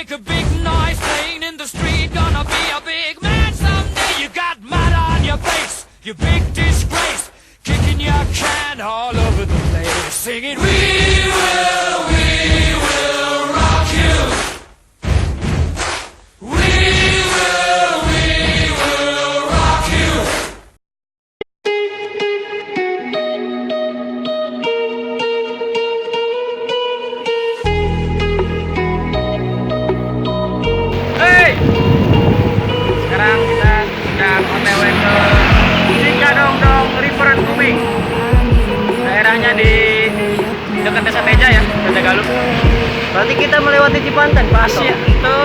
make a big noise playing in the street. Gonna be a big man someday. You got mud on your face, you big disgrace. Kicking your can all over the place, singing, we will rock you. We will rock you. Hey! Sekarang kita sedang OTW ke Cikadongdong River Tubing. Daerahnya di dekat Desa Teja ya, Teja Galuh. Berarti kita melewati Cipanten, Pak Asto. Asia, itu.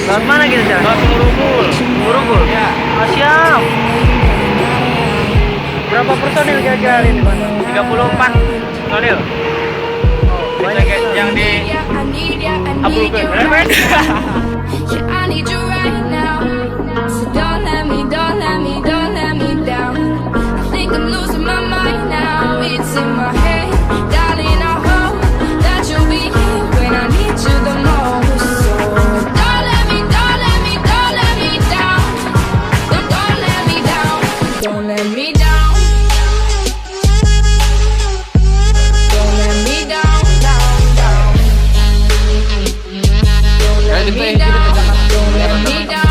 Lewat mana kita jalan? Lewat Ngurubul. Ngurubul? Ya. Siap. Berapa personil kira-kira hari ini, Pak? 34 personil. Banyak Yang di Abulkan. Bener, Ben? Yeah, I need you right now. So don't let me down. I think I'm losing my mind now. It's in my head, darling. I hope that you'll be here when I need you the most. So don't let me down. Don't let me down. Don't let me down. Don't let me down. Don't let me down. Don't let me down.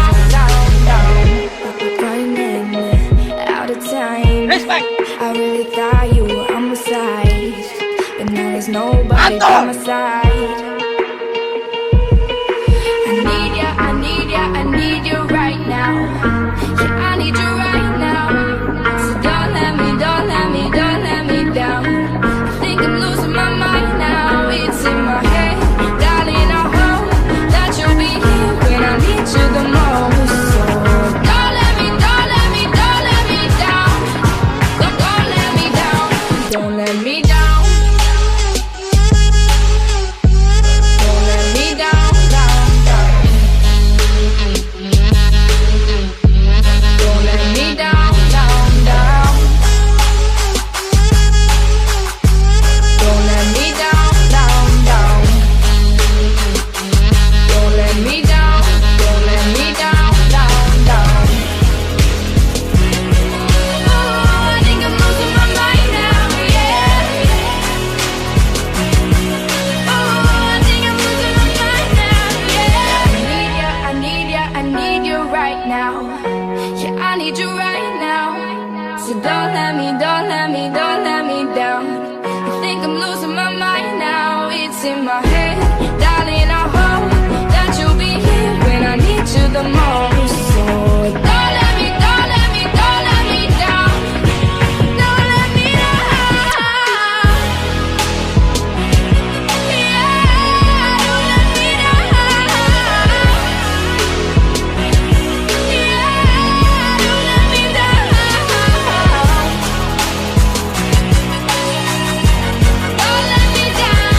Running out of time. Respect. I really thought you were on my side, but now there's nobody by my side. I need you right now. Yeah, I need you right now. So don't let me down. I think I'm losing my mind now. It's in my head, darling. I hope that you'll be here when I need you the most. So don't let me down. Don't let me down. Don't let me down. Don't let me down. Don't let me down. Don't let me down. Don't let me down. Oh, I think I'm losing my mind now, yeah. Oh, I think I'm losing my mind now, yeah. I need you right now. Yeah, I need you right now. So don't let me down. I think I'm losing my mind now. It's in my head, darling. I hope that you'll be here when I need you the most. So don't let me down. Don't let me down. Yeah, don't let me down. Yeah, don't let me down. Don't let me down.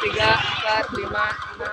3, 4, 5, 6.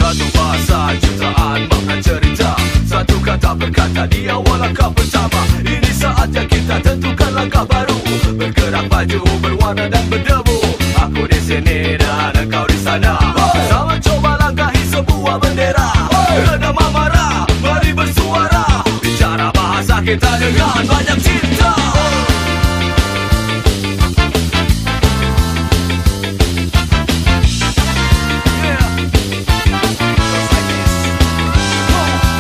Satu bahasa jutaan makna cerita, satu kata berkata dia walakah pertama. Ini saatnya kita tentukan langkah baru, bergerak maju berwarna dan berdebu. Aku di sini dan engkau di sana, sama coba langkahi sebuah bendera. Redam amarah, mari bersuara, bicara bahasa kita dengan banyak cinta.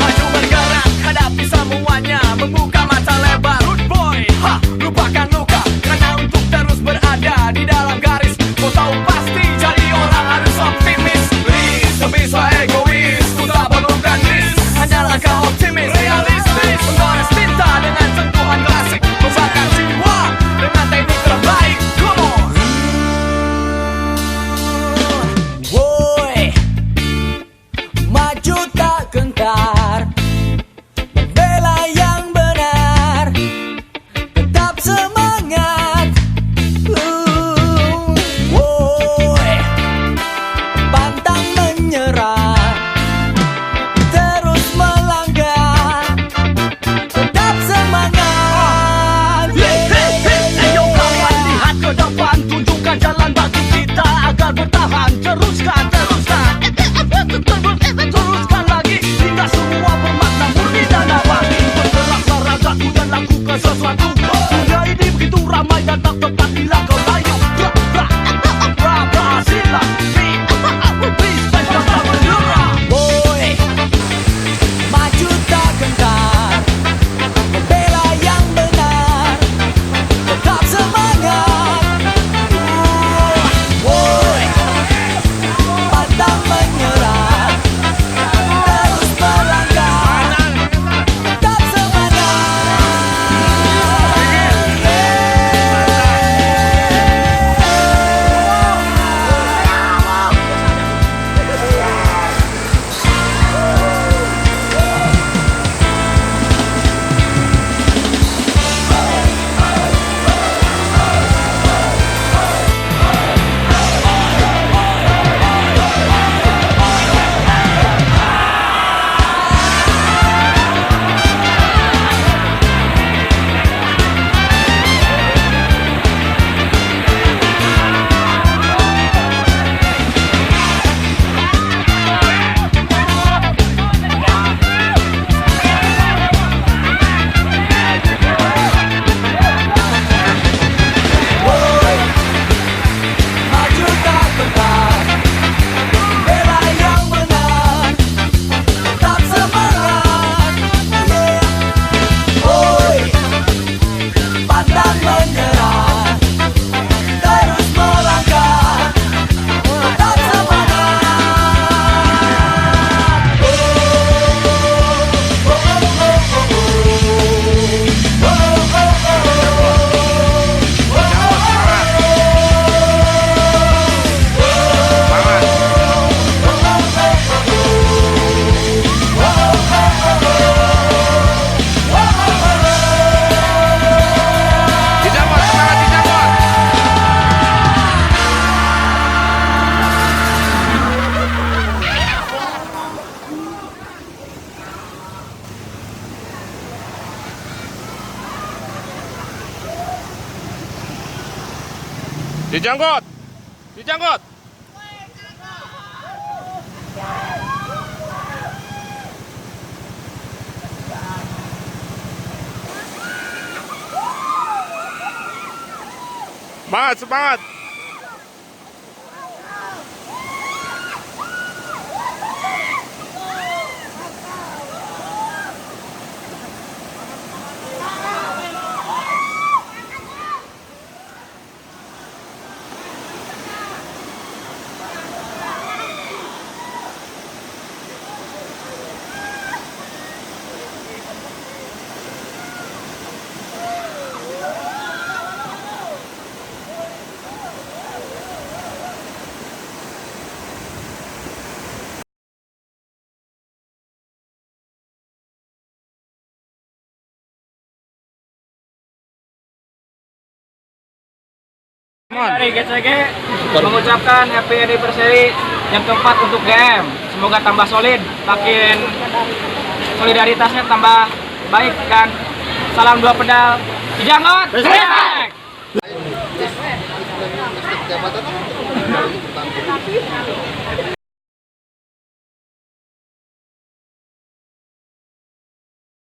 Maju bergerak, hadapi semuanya, membuka mata lebar. Root boy, ha, lupakan luka, karena untuk terus berada di dalam garis. Kau tahu pasti jadi orang harus optimis. Please, tak bisa egois, ku tak perlu gadis. Hanyalah kau optimis, realistis, mengores tinta dengan sentuhan klasik, membakar jiwa dengan teknik terbaik. Come on. Woi, maju tak gentar, membela yang benar, tetap semangat. Woi, pantang menyerah, terus melangkah, tetap semangat. Ayo kawan, lihat ke depan, tunjukkan jalan bagi kita agar bertahan. Teruskan, teruskan lagi hingga semua bermakna murni dan abadi. Bergerak meragaku dan lakukan sesuatu. Dunia ini begitu ramai dan tak tepat bila kau layu. Berhasilah, please, jangan menyerah. Woi, maju tak gentar, membela yang benar, tetap semangat. Woi, pantang menyerah, terus melangkah, tetap semangat. Woi, maju tak gentar, membela yang benar, tetap semangat. Woi, pantang menyerah, terus melangkah, tetap semangat. Dijambot, semangat dijambot. Dijanggot. Dijangkut. Semangat, semangat. Dari GCG mengucapkan happy anniversary yang keempat untuk GM. Semoga tambah solid, makin solidaritasnya tambah baik kan. Salam dua pedal, dijangkut. Respect.